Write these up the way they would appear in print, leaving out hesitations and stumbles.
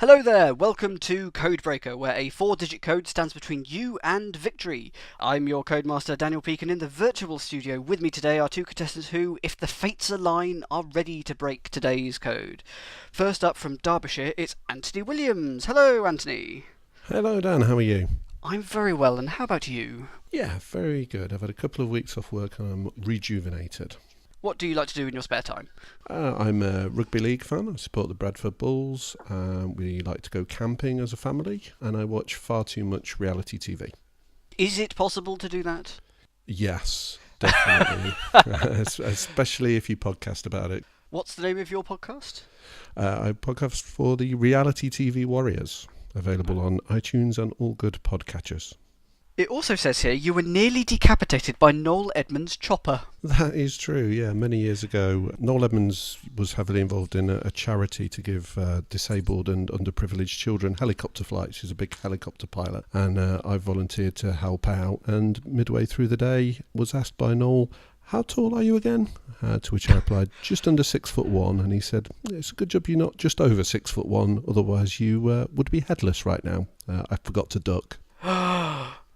Hello there, welcome to Codebreaker, where a 4-digit code stands between you and victory. I'm your Codemaster Daniel Peake, and in the virtual studio with me today are two contestants who, if the fates align, are ready to break today's code. First up from Derbyshire, it's Anthony Williams. Hello, Anthony. Hello, Dan. How are you? I'm very well, and how about you? Yeah, very good. I've had a couple of weeks off work and I'm rejuvenated. What do you like to do in your spare time? I'm a rugby league fan. I support the Bradford Bulls. We like to go camping as a family, and I watch far too much reality TV. Is it possible to do that? Yes, definitely. Especially if you podcast about it. What's the name of your podcast? I podcast for the Reality TV Warriors, available on iTunes and all good podcatchers. It also says here you were nearly decapitated by Noel Edmonds' chopper. That is true, yeah. Many years ago, Noel Edmonds was heavily involved in a charity to give disabled and underprivileged children helicopter flights. He's a big helicopter pilot, and I volunteered to help out. And midway through the day, was asked by Noel, "How tall are you again?" To which I replied, "Just under 6'1". And he said, "It's a good job you're not just over 6'1", otherwise you would be headless right now. I forgot to duck."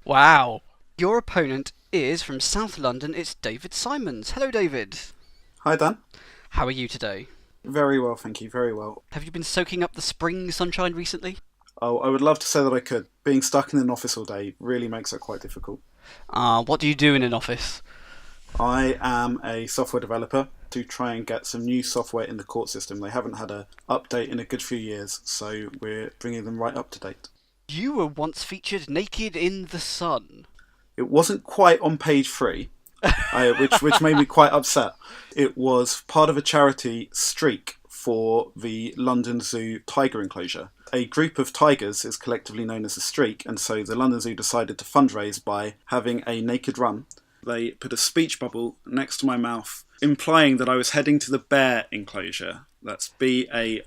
Wow. Your opponent is from South London. It's David Simons. Hello, David. Hi, Dan. How are you today? Very well, thank you. Very well. Have you been soaking up the spring sunshine recently? Oh, I would love to say that I could. Being stuck in an office all day really makes it quite difficult. What do you do in an office? I am a software developer to try and get some new software in the court system. They haven't had an update in a good few years, so we're bringing them right up to date. You were once featured naked in The Sun. It wasn't quite on page 3, which made me quite upset. It was part of a charity streak for the London Zoo tiger enclosure. A group of tigers is collectively known as a streak, and so the London Zoo decided to fundraise by having a naked run. They put a speech bubble next to my mouth, implying that I was heading to the bear enclosure. That's BARE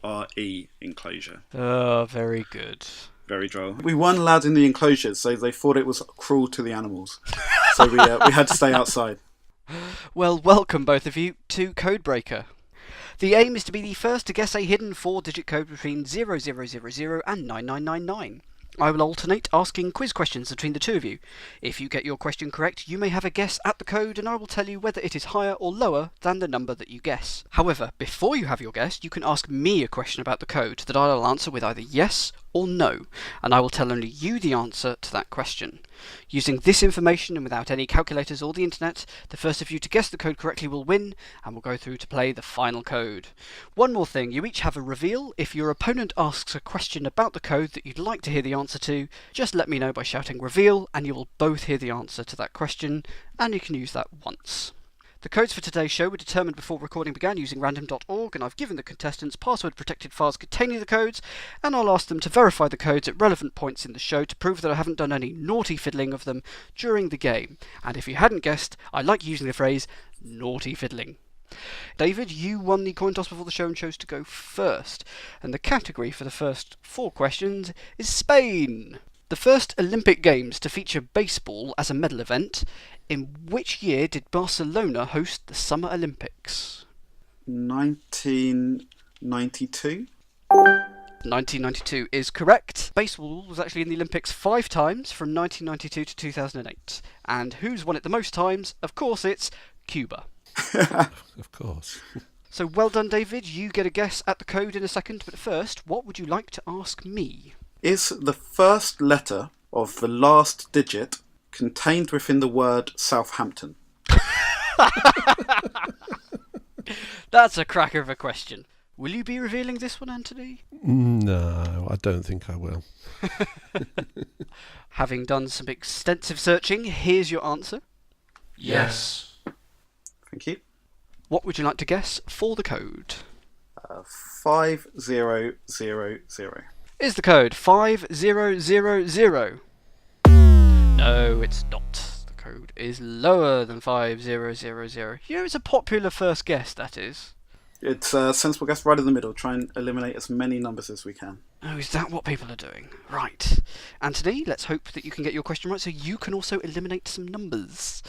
enclosure. Oh, very good. Very droll. We weren't allowed in the enclosures, so they thought it was cruel to the animals. So we had to stay outside. Well, welcome both of you to Codebreaker. The aim is to be the first to guess a hidden 4-digit code between 0000 and 9999. I will alternate asking quiz questions between the two of you. If you get your question correct, you may have a guess at the code, and I will tell you whether it is higher or lower than the number that you guess. However, before you have your guess, you can ask me a question about the code that I will answer with either yes or no, and I will tell only you the answer to that question. Using this information and without any calculators or the internet, the first of you to guess the code correctly will win, and will go through to play the final code. One more thing, you each have a reveal. If your opponent asks a question about the code that you'd like to hear the answer to, just let me know by shouting reveal, and you will both hear the answer to that question, and you can use that once. The codes for today's show were determined before recording began using random.org, and I've given the contestants password-protected files containing the codes, and I'll ask them to verify the codes at relevant points in the show to prove that I haven't done any naughty fiddling of them during the game. And if you hadn't guessed, I like using the phrase naughty fiddling. David, you won the coin toss before the show and chose to go first, and the category for the first 4 questions is Spain. The first Olympic Games to feature baseball as a medal event. In which year did Barcelona host the Summer Olympics? 1992? 1992 is correct. Baseball was actually in the Olympics 5 times from 1992 to 2008. And who's won it the most times? Of course it's Cuba. Of course. So well done, David. You get a guess at the code in a second, but first, what would you like to ask me? Is the first letter of the last digit contained within the word Southampton? That's a cracker of a question. Will you be revealing this one, Anthony? No, I don't think I will. Having done some extensive searching, here's your answer. Yes. Thank you. What would you like to guess for the code? 5000. Is the code 5000? No, it's not. The code is lower than 5000. You know, it's a popular first guess, that is. It's a sensible guess right in the middle. Try and eliminate as many numbers as we can. Oh, is that what people are doing? Right. Anthony, let's hope that you can get your question right so you can also eliminate some numbers.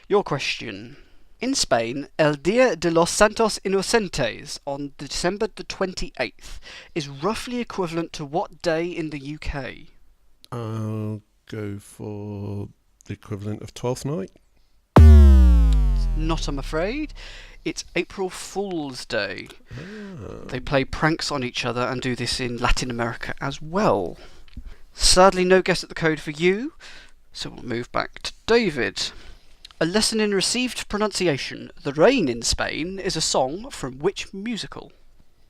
Your question. In Spain, El Dia de los Santos Inocentes on December the 28th is roughly equivalent to what day in the UK? I'll go for the equivalent of Twelfth Night. Not, I'm afraid. It's April Fool's Day. They play pranks on each other and do this in Latin America as well. Sadly, no guess at the code for you, so we'll move back to David. A lesson in received pronunciation. The Rain in Spain is a song from which musical?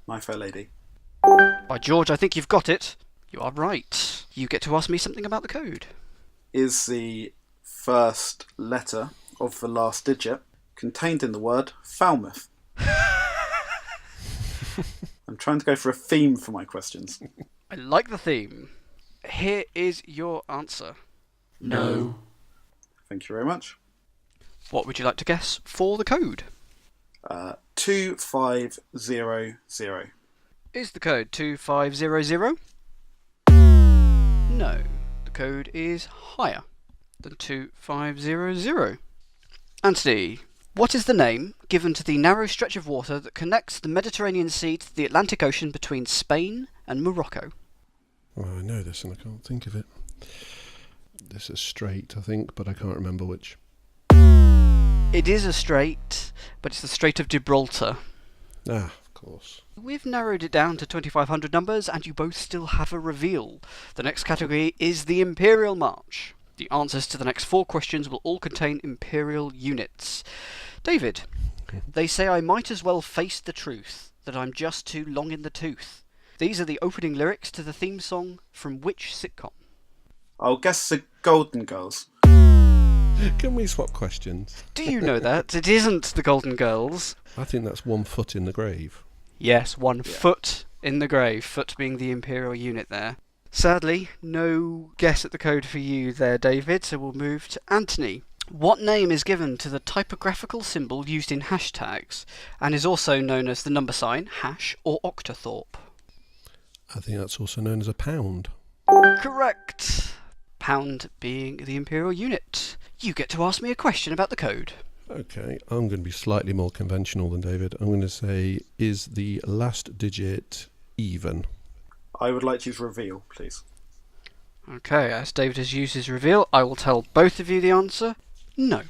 My Fair Lady. By George, I think you've got it. You are right. You get to ask me something about the code. Is the first letter of the last digit contained in the word Falmouth? I'm trying to go for a theme for my questions. I like the theme. Here is your answer. No. Thank you very much. What would you like to guess for the code? 2500. Is the code 2500? No, the code is higher than 2500. Anthony, what is the name given to the narrow stretch of water that connects the Mediterranean Sea to the Atlantic Ocean between Spain and Morocco? Well, I know this and I can't think of it. This is strait, I think, but I can't remember which. It is a strait, but it's the Strait of Gibraltar. Ah, of course. We've narrowed it down to 2500 numbers, and you both still have a reveal. The next category is the Imperial March. The answers to the next 4 questions will all contain imperial units. David, they say I might as well face the truth, that I'm just too long in the tooth. These are the opening lyrics to the theme song from which sitcom? I'll guess the Golden Girls. Can we swap questions? Do you know that? It isn't the Golden Girls. I think that's 1 foot in the grave. Yes, 1 foot in the grave, foot being the imperial unit there. Sadly, no guess at the code for you there, David, so we'll move to Anthony. What name is given to the typographical symbol used in hashtags, and is also known as the number sign, hash, or octothorpe? I think that's also known as a pound. Correct! Pound being the imperial unit. You get to ask me a question about the code. Okay, I'm going to be slightly more conventional than David. I'm going to say, is the last digit even? I would like to use reveal, please. Okay, as David has used his reveal, I will tell both of you the answer. No,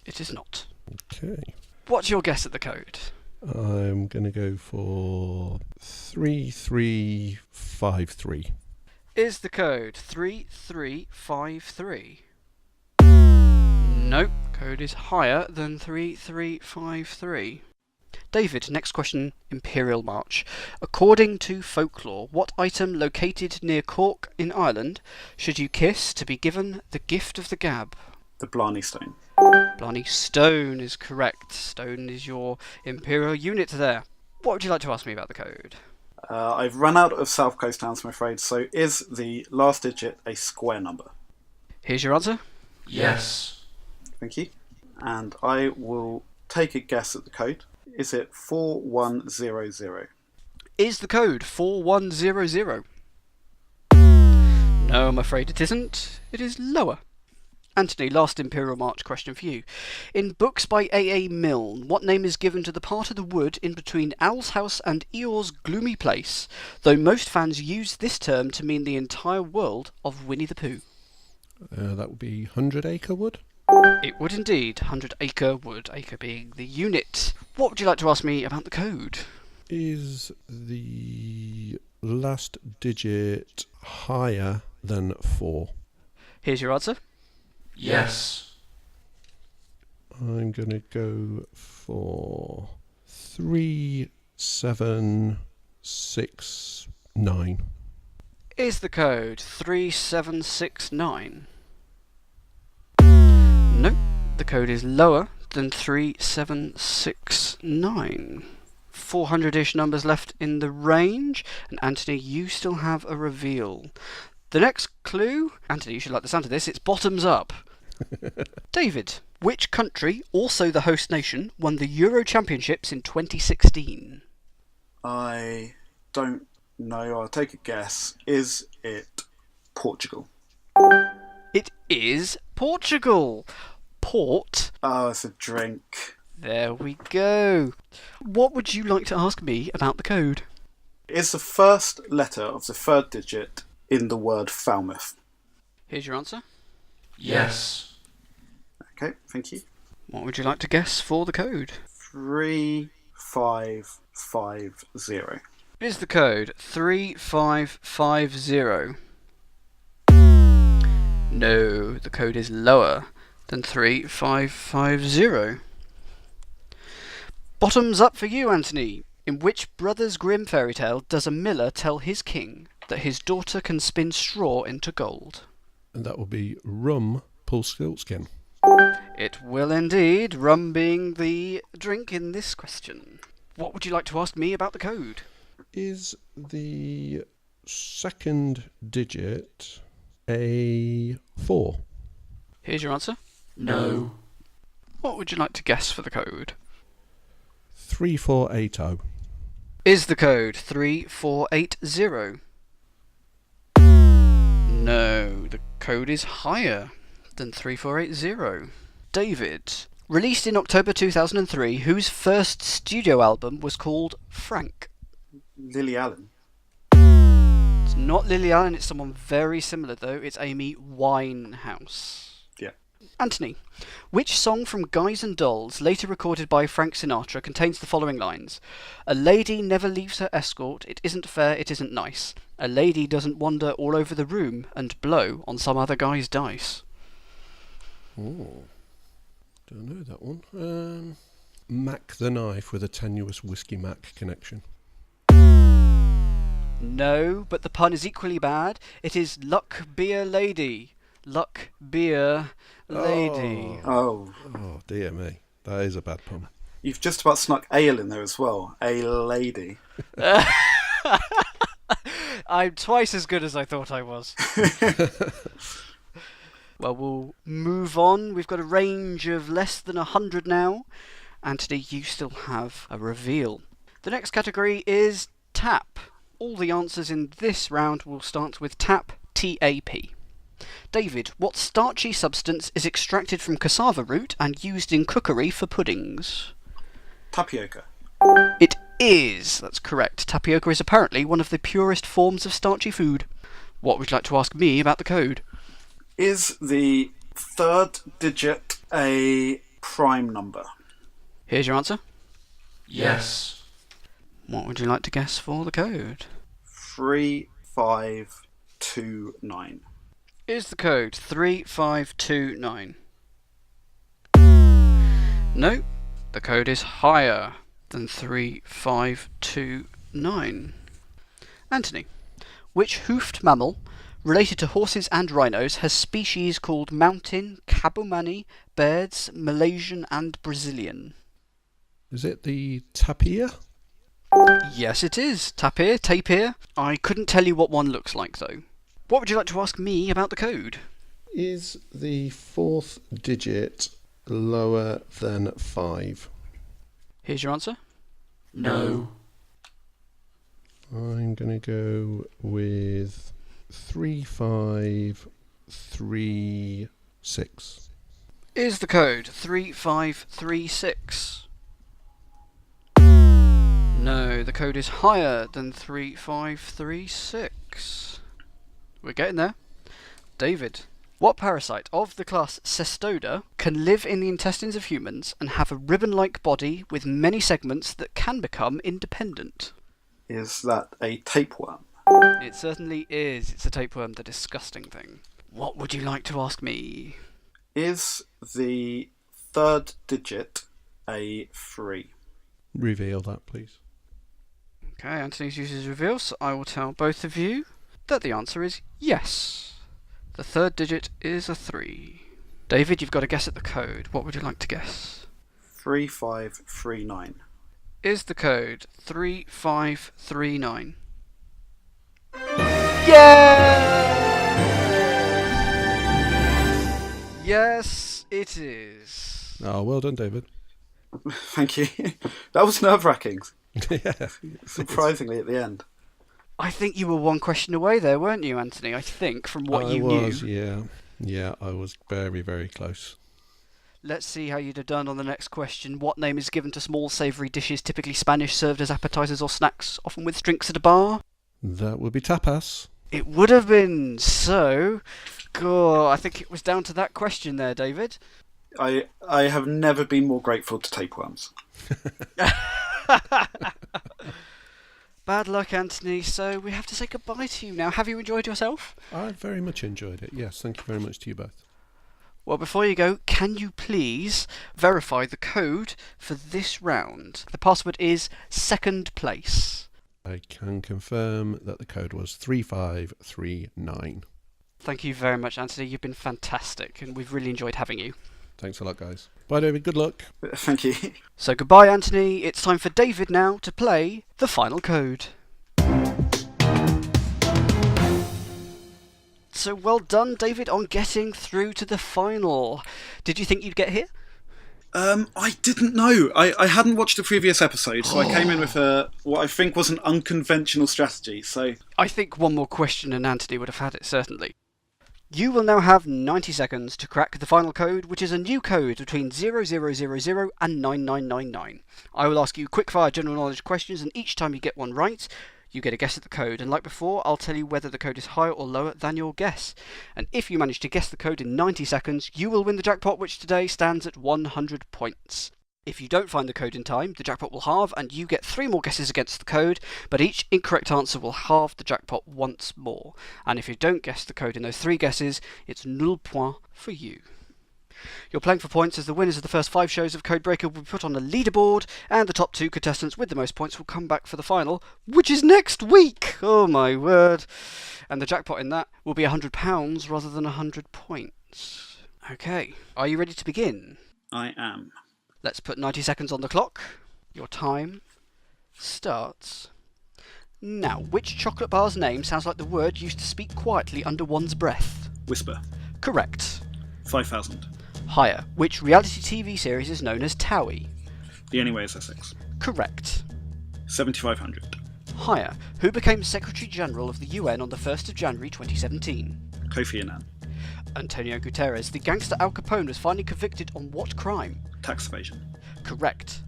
it is not. Okay. What's your guess at the code? I'm going to go for 3353. Is the code 3353? Nope, code is higher than 3353. David, next question, Imperial March. According to folklore, what item located near Cork in Ireland should you kiss to be given the gift of the gab? The Blarney Stone. Blarney Stone is correct. Stone is your Imperial unit there. What would you like to ask me about the code? I've run out of South Coast towns, I'm afraid, so is the last digit a square number? Here's your answer. Yes. Thank you. And I will take a guess at the code. Is it 4100? Is the code 4100? No, I'm afraid it isn't. It is lower. Anthony, last Imperial March question for you. In books by A.A. Milne, what name is given to the part of the wood in between Owl's House and Eeyore's Gloomy Place, though most fans use this term to mean the entire world of Winnie the Pooh? That would be 100 Acre Wood? It would indeed. 100 Acre Wood, acre being the unit. What would you like to ask me about the code? Is the last digit higher than 4? Here's your answer. Yes. I'm going to go for 3769. Is the code 3769? Nope, the code is lower than 3769. 400-ish numbers left in the range, and Anthony, you still have a reveal. The next clue, Anthony, you should like the sound of this, it's bottoms up. David, which country, also the host nation, won the Euro Championships in 2016? I don't know. I'll take a guess. Is it Portugal? It is Portugal. Port. Oh, it's a drink. There we go. What would you like to ask me about the code? Is the first letter of the third digit in the word Falmouth? Here's your answer. Yes. Okay, thank you. What would you like to guess for the code? 3550. Is the code 3550? No, the code is lower than 3550. Bottoms up for you, Anthony. In which Brothers Grimm fairy tale does a miller tell his king that his daughter can spin straw into gold? And that will be Rum Pulstiltskin. It will indeed, rum being the drink in this question. What would you like to ask me about the code? Is the second digit a 4? Here's your answer. No. What would you like to guess for the code? 3480. Is the code 3480? No, the code is higher than 3480. David, released in October 2003, whose first studio album was called Frank? Lily Allen. It's not Lily Allen, it's someone very similar though. It's Amy Winehouse. Yeah. Anthony, which song from Guys and Dolls, later recorded by Frank Sinatra, contains the following lines? A lady never leaves her escort, it isn't fair, it isn't nice. A lady doesn't wander all over the room and blow on some other guy's dice. Oh, don't know that one. Mac the Knife with a tenuous Whiskey Mac connection. No, but the pun is equally bad. It is Luck Beer Lady. Luck Beer Lady. Oh. Oh, dear me. That is a bad pun. You've just about snuck ale in there as well. A lady. I'm twice as good as I thought I was. Well, we'll move on. We've got a range of less than 100 now. Anthony, you still have a reveal. The next category is tap. All the answers in this round will start with tap, T-A-P. David, what starchy substance is extracted from cassava root and used in cookery for puddings? Tapioca. It is. That's correct. Tapioca is apparently one of the purest forms of starchy food. What would you like to ask me about the code? Is the third digit a prime number? Here's your answer. Yes. What would you like to guess for the code? 3529. Is the code 3529? No, the code is higher than 3529. Anthony, which hoofed mammal, related to horses and rhinos, has species called mountain, Cabumani, birds, Malaysian and Brazilian? Is it the tapir? Yes, it is. Tapir. I couldn't tell you what one looks like, though. What would you like to ask me about the code? Is the fourth digit lower than 5? Here's your answer. No. I'm going to go with 3536. Is the code 3536? No, the code is higher than 3536. We're getting there. David, what parasite of the class Cestoda can live in the intestines of humans and have a ribbon-like body with many segments that can become independent? Is that a tapeworm? It certainly is. It's a tapeworm, the disgusting thing. What would you like to ask me? Is the third digit a 3? Reveal that, please. Okay, Anthony's uses reveal, so I will tell both of you that the answer is yes. The third digit is a 3. David, you've got to guess at the code. What would you like to guess? 3539. Is the code 3539? Yeah! Yes, it is. Oh, well done, David. Thank you. That was nerve-wracking, Yeah. surprisingly, at the end. I think you were one question away there, weren't you, Anthony? I think, from what you was, knew. yeah. Yeah, I was very, very close. Let's see how you'd have done on the next question. What name is given to small savoury dishes, typically Spanish, served as appetizers or snacks, often with drinks at a bar? That would be tapas. It would have been. So, God, I think it was down to that question there, David. I have never been more grateful to tapeworms. Bad luck, Anthony. So we have to say goodbye to you now. Have you enjoyed yourself? I very much enjoyed it. Yes, thank you very much to you both. Well, before you go, can you please verify the code for this round? The password is second place. I can confirm that the code was 3539. Thank you very much, Anthony. You've been fantastic, and we've really enjoyed having you. Thanks a lot, guys. Bye, David. Good luck. Thank you. So goodbye, Anthony. It's time for David now to play the final code. So well done, David, on getting through to the final. Did you think you'd get here? I didn't know. I hadn't watched the previous episode, so I came in with what I think was an unconventional strategy. So I think one more question and Anthony would have had it, certainly. You will now have 90 seconds to crack the final code, which is a new code between 0000 and 9999. I will ask you quickfire general knowledge questions, and each time you get one right, you get a guess at the code. And like before, I'll tell you whether the code is higher or lower than your guess. And if you manage to guess the code in 90 seconds, you will win the jackpot, which today stands at 100 points. If you don't find the code in time, the jackpot will halve, and you get 3 more guesses against the code, but each incorrect answer will halve the jackpot once more. And if you don't guess the code in those 3 guesses, it's 0 point for you. You're playing for points, as the winners of the first 5 shows of Codebreaker will be put on a leaderboard, and the top 2 contestants with the most points will come back for the final, which is next week! Oh my word! And the jackpot in that will be £100 rather than 100 points. Okay, are you ready to begin? I am. Let's put 90 seconds on the clock. Your time starts now. Which chocolate bar's name sounds like the word used to speak quietly under one's breath? Whisper. Correct. 5,000. Higher. Which reality TV series is known as Towie? The Only Way is Essex. Correct. 7,500. Higher. Who became Secretary General of the UN on the 1st of January 2017? Kofi Annan. Antonio Guterres. The gangster Al Capone was finally convicted on what crime? Tax evasion. Correct.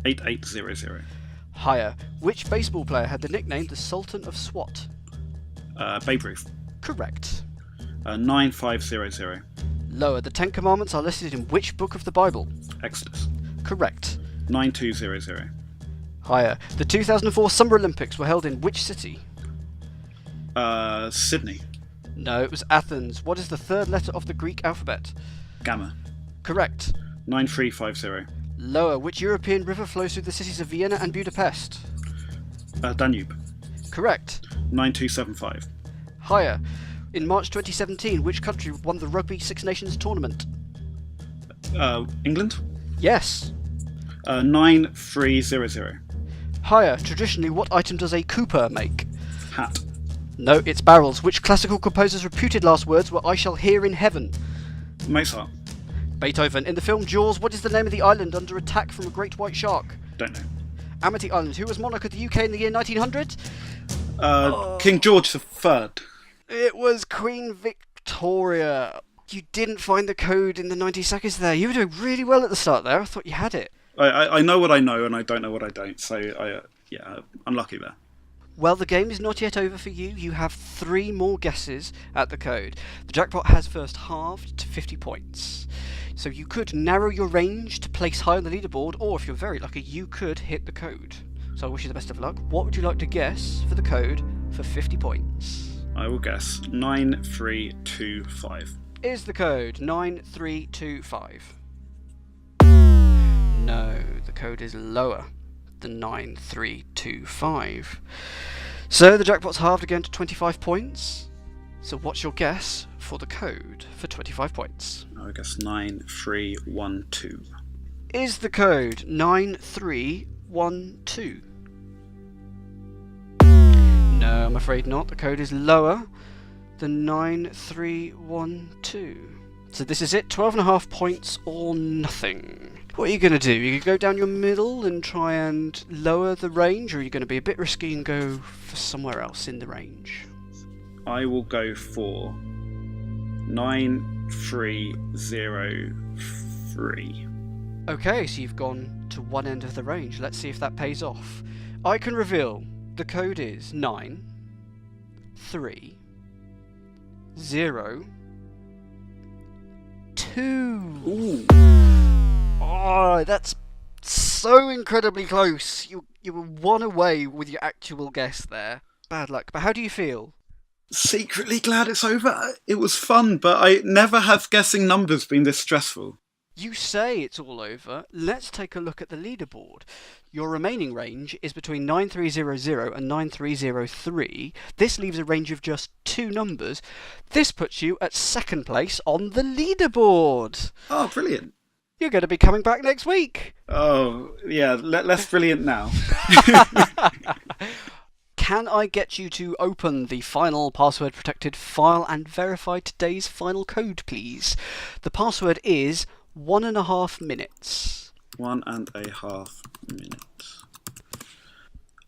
8800. Higher. Which baseball player had the nickname the Sultan of SWAT? Babe Ruth. Correct. 9500. Lower. The 10 Commandments are listed in which book of the Bible? Exodus. Correct. 9200. Higher. The 2004 Summer Olympics were held in which city? Sydney. No, it was Athens. What is the 3rd letter of the Greek alphabet? Gamma. Correct. 9350. Lower. Which European river flows through the cities of Vienna and Budapest? Danube. Correct. 9275. Higher. In March 2017, which country won the Rugby Six Nations tournament? England. Yes. 9300. Higher. Traditionally, what item does a Cooper make? Hat. No, it's barrels. Which classical composer's reputed last words were "I shall hear in heaven"? Mozart. Beethoven. In the film Jaws, what is the name of the island under attack from a great white shark? Don't know. Amity Island. Who was monarch of the UK in the year 1900? King George III. It was Queen Victoria. You didn't find the code in the 90 seconds there. You were doing really well at the start there. I thought you had it. I know what I know, and I don't know what I don't. So unlucky there. Well, the game is not yet over for you. You have 3 more guesses at the code. The jackpot has first halved to 50 points. So you could narrow your range to place high on the leaderboard, or if you're very lucky, you could hit the code. So I wish you the best of luck. What would you like to guess for the code for 50 points? I will guess 9325. Is the code 9325? No, the code is lower than 9325. So the jackpot's halved again to 25 points. So what's your guess for the code for 25 points? I will guess 9312. Is the code 9312? No, I'm afraid not. The code is lower than 9312. So this is it, 12.5 points or nothing. What are you going to do? You can go down your middle and try and lower the range, or are you going to be a bit risky and go for somewhere else in the range? I will go for 9305. 3. Okay, so you've gone to one end of the range. Let's see if that pays off. I can reveal the code is 9 3 0 2. Ooh. Oh, that's so incredibly close. You were one away with your actual guess there. Bad luck. But how do you feel? Secretly glad it's over. It was fun, but I never have guessing numbers been this stressful. You say it's all over. Let's take a look at the leaderboard. Your remaining range is between 9300 and 9303. This leaves a range of just 2 numbers. This puts you at second place on the leaderboard. Oh, brilliant. You're going to be coming back next week. Oh, yeah, less brilliant now. Can I get you to open the final password protected file and verify today's final code, please? The password is 1.5 minutes. 1.5 minutes.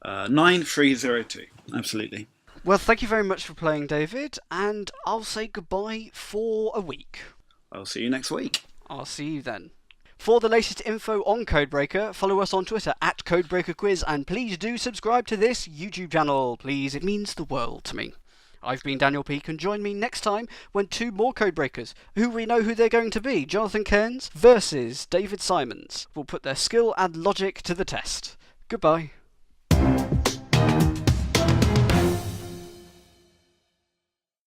9302. Absolutely. Well, thank you very much for playing, David, and I'll say goodbye for a week. I'll see you next week. I'll see you then. For the latest info on Codebreaker, follow us on Twitter at CodebreakerQuiz, and please do subscribe to this YouTube channel. Please, it means the world to me. I've been Daniel Peake, and join me next time when 2 more Codebreakers, who we know who they're going to be, Jonathan Cairns versus David Simons, will put their skill and logic to the test. Goodbye.